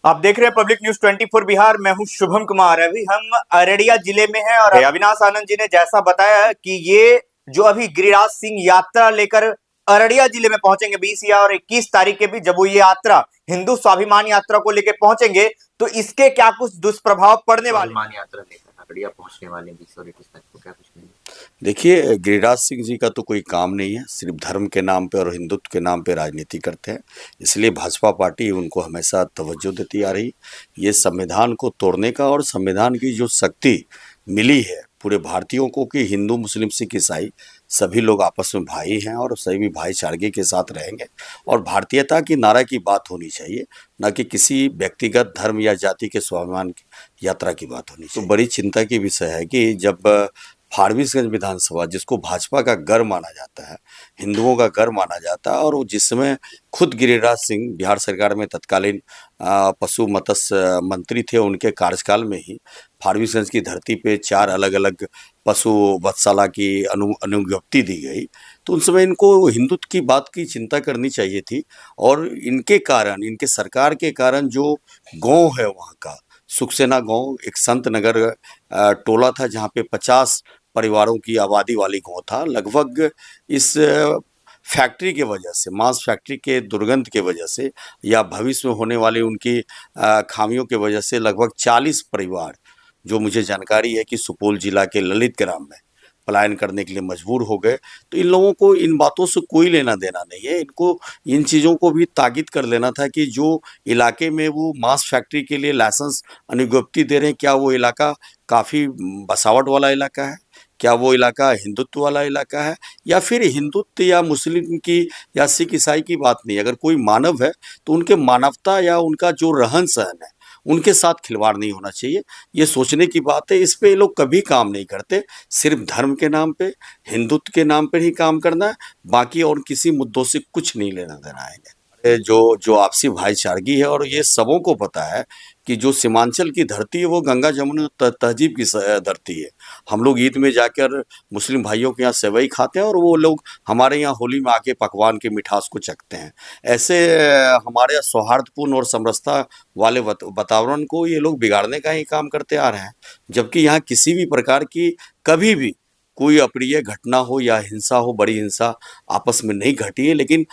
आप देख रहे हैं पब्लिक न्यूज 24 बिहार। मैं हूं शुभम कुमार। अभी हम अररिया जिले में हैं और अविनाश आनंद जी ने जैसा बताया कि ये जो अभी गिरिराज सिंह यात्रा लेकर अररिया जिले में पहुंचेंगे 20 या और 21 तारीख के बीच, जब वो ये यात्रा हिंदू स्वाभिमान यात्रा को लेकर पहुंचेंगे तो इसके क्या कुछ दुष्प्रभाव पड़ने वाले। स्वाभिमान यात्रा लेकर अररिया पहुंचने वाले 20 और 21 तारीख को क्या कुछ नहीं। देखिए, गिरिराज सिंह जी का तो कोई काम नहीं है, सिर्फ धर्म के नाम पे और हिंदुत्व के नाम पे राजनीति करते हैं। इसलिए भाजपा पार्टी उनको हमेशा तवज्जो देती आ रही। ये संविधान को तोड़ने का और संविधान की जो शक्ति मिली है पूरे भारतीयों को कि हिंदू मुस्लिम सिख ईसाई सभी लोग आपस में भाई हैं और सभी भाईचारे के साथ रहेंगे और भारतीयता की नारा की बात होनी चाहिए, न कि किसी व्यक्तिगत धर्म या जाति के स्वाभिमान की यात्रा की बात होनी चाहिए। तो बड़ी चिंता की विषय है कि जब फारबिसगंज विधानसभा, जिसको भाजपा का गढ़ माना जाता है, हिंदुओं का गढ़ माना जाता है, और जिसमें खुद गिरिराज सिंह बिहार सरकार में तत्कालीन पशु मत्स्य मंत्री थे, उनके कार्यकाल में ही फारबिसगंज की धरती पे 4 अलग अलग पशु वधशाला की अनुज्ञप्ति दी गई। तो उन समय इनको हिंदुत्व की बात की चिंता करनी चाहिए थी। और इनके कारण, इनके सरकार के कारण जो गांव है वहाँ का सुखसेना गांव, एक संत नगर टोला था जहाँ पे 50 परिवारों की आबादी वाली गांव था। लगभग इस फैक्ट्री के वजह से, मांस फैक्ट्री के दुर्गंध के वजह से या भविष्य में होने वाली उनकी खामियों के वजह से लगभग 40 परिवार, जो मुझे जानकारी है कि सुपौल जिला के ललित ग्राम में पलायन करने के लिए मजबूर हो गए। तो इन लोगों को इन बातों से कोई लेना देना नहीं है। इनको इन चीज़ों को भी ताकीद कर लेना था कि जो इलाके में वो मांस फैक्ट्री के लिए लाइसेंस अनुज्ञप्ति दे रहे हैं, क्या वो इलाका काफ़ी बसावट वाला इलाका है, क्या वो इलाका हिंदुत्व वाला इलाका है, या फिर हिंदुत्व या मुस्लिम की या सिख ईसाई की बात नहीं। अगर कोई मानव है तो उनके मानवता या उनका जो रहन सहन है उनके साथ खिलवाड़ नहीं होना चाहिए। ये सोचने की बात है। इस पे ये लोग कभी काम नहीं करते। सिर्फ धर्म के नाम पे, हिंदुत्व के नाम पर ही काम करना है, बाकी और किसी मुद्दों से कुछ नहीं लेना देना है। जो आपसी भाईचारगी है, और ये सबों को पता है कि जो सीमांचल की धरती है वो गंगा जमुना तहजीब की धरती है। हम लोग ईद में जाकर मुस्लिम भाइयों के यहाँ सेवई खाते हैं और वो लोग हमारे यहाँ होली में आके पकवान के मिठास को चखते हैं। ऐसे हमारे सौहार्दपूर्ण और समरसता वाले वातावरण को ये लोग बिगाड़ने का ही काम करते आ रहे हैं, जबकि यहाँ किसी भी प्रकार की कभी भी कोई अप्रिय घटना हो या हिंसा हो, बड़ी हिंसा आपस में नहीं घटी है। लेकिन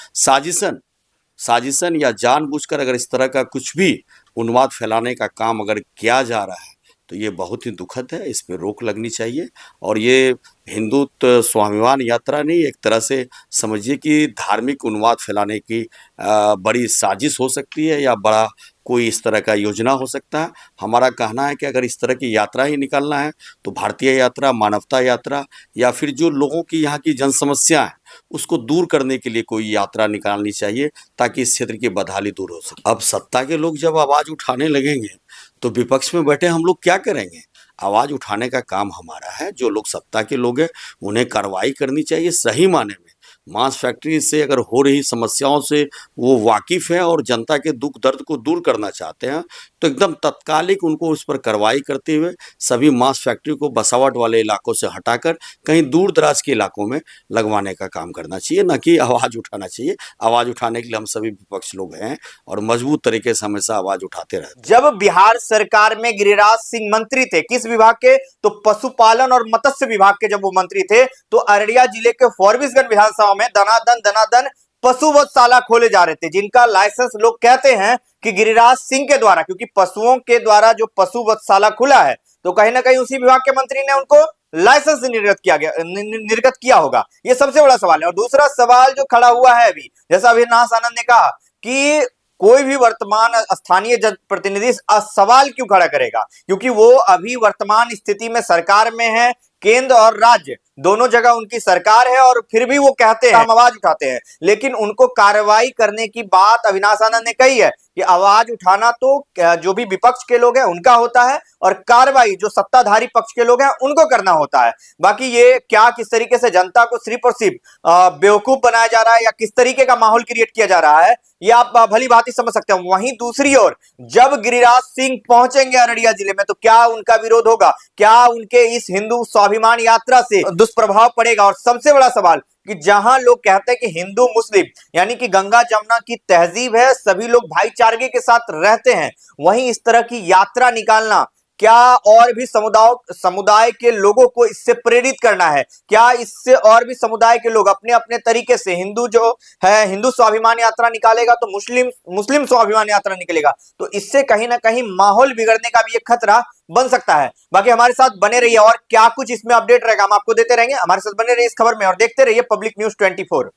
साजिशन या जानबूझकर अगर इस तरह का कुछ भी उन्माद फैलाने का काम अगर किया जा रहा है तो ये बहुत ही दुखद है। इस पे रोक लगनी चाहिए। और ये हिंदुत्व स्वाभिमान यात्रा नहीं, एक तरह से समझिए कि धार्मिक उन्माद फैलाने की बड़ी साजिश हो सकती है या बड़ा कोई इस तरह का योजना हो सकता है। हमारा कहना है कि अगर इस तरह की यात्रा ही निकालना है तो भारतीय यात्रा, मानवता यात्रा, या फिर जो लोगों की यहाँ की जन समस्या है उसको दूर करने के लिए कोई यात्रा निकालनी चाहिए, ताकि इस क्षेत्र की बदहाली दूर हो सके। अब सत्ता के लोग जब आवाज़ उठाने लगेंगे तो विपक्ष में बैठे हम लोग क्या करेंगे? आवाज़ उठाने का काम हमारा है। जो लोग सत्ता के लोग हैं उन्हें कार्रवाई करनी चाहिए सही माने में। मांस फैक्ट्री से अगर हो रही समस्याओं से वो वाकिफ़ है और जनता के दुख दर्द को दूर करना चाहते हैं तो एकदम तत्कालिक उनको उस पर कार्रवाई करते हुए सभी मांस फैक्ट्री को बसावट वाले इलाकों से हटाकर कहीं दूर दराज के इलाकों में लगवाने का काम करना चाहिए, न कि आवाज़ उठाना चाहिए। आवाज़ उठाने के लिए हम सभी विपक्ष लोग हैं और मजबूत तरीके से हमेशा आवाज़ उठाते रहते हैं। जब बिहार सरकार में गिरिराज सिंह मंत्री थे, किस विभाग के? तो पशुपालन और मत्स्य विभाग के। जब वो मंत्री थे तो अररिया जिले के फारबिसगंज विधानसभा में दनादन पशु वधशाला खोले जा रहे थे, जिनका लाइसेंस लोग कहते हैं कि गिरिराज सिंह के द्वारा, क्योंकि पशुओं के द्वारा जो पशु वधशाला खुला है तो कहीं ना कहीं उसी विभाग के मंत्री ने उनको लाइसेंस निर्गत किया होगा। ये सबसे बड़ा सवाल है। और दूसरा सवाल जो खड़ा हुआ है अभी, जैसा अविनाश आनंद ने कहा कि कोई भी वर्तमान स्थानीय जनप्रतिनिधि सवाल क्यों खड़ा करेगा, क्योंकि वो अभी वर्तमान स्थिति में सरकार में है। केंद्र और राज्य दोनों जगह उनकी सरकार है और फिर भी वो कहते हैं, हम आवाज उठाते हैं। लेकिन उनको कार्रवाई करने की बात अविनाश आनंद ने कही है कि आवाज उठाना तो जो भी विपक्ष के लोग हैं उनका होता है और कार्रवाई जो सत्ताधारी पक्ष के लोग हैं उनको करना होता है। बाकी ये क्या किस तरीके से जनता को सिर्फ और सिर्फ बेवकूफ बनाया जा रहा है या किस तरीके का माहौल क्रिएट किया जा रहा है, ये आप भली भांति समझ सकते हैं। वहीं दूसरी ओर जब गिरिराज सिंह पहुंचेंगे अररिया जिले में तो क्या उनका विरोध होगा? क्या उनके इस हिंदू स्वाभिमान यात्रा से दुष्प्रभाव पड़ेगा? और सबसे बड़ा सवाल, कि जहां लोग कहते हैं कि हिंदू मुस्लिम यानी कि गंगा जमुना की तहजीब है, सभी लोग भाईचारे के साथ रहते हैं, वहीं इस तरह की यात्रा निकालना क्या और भी समुदाय के लोगों को इससे प्रेरित करना है? क्या इससे और भी समुदाय के लोग अपने अपने तरीके से, हिंदू जो है हिंदू स्वाभिमान यात्रा निकालेगा तो मुस्लिम स्वाभिमान यात्रा निकलेगा, तो इससे कहीं ना कहीं माहौल बिगड़ने का भी एक खतरा बन सकता है। बाकी हमारे साथ बने रहिए और क्या कुछ इसमें अपडेट रहेगा हम आपको देते रहेंगे। हमारे साथ बने रहिए इस खबर में और देखते रहिए पब्लिक न्यूज 24।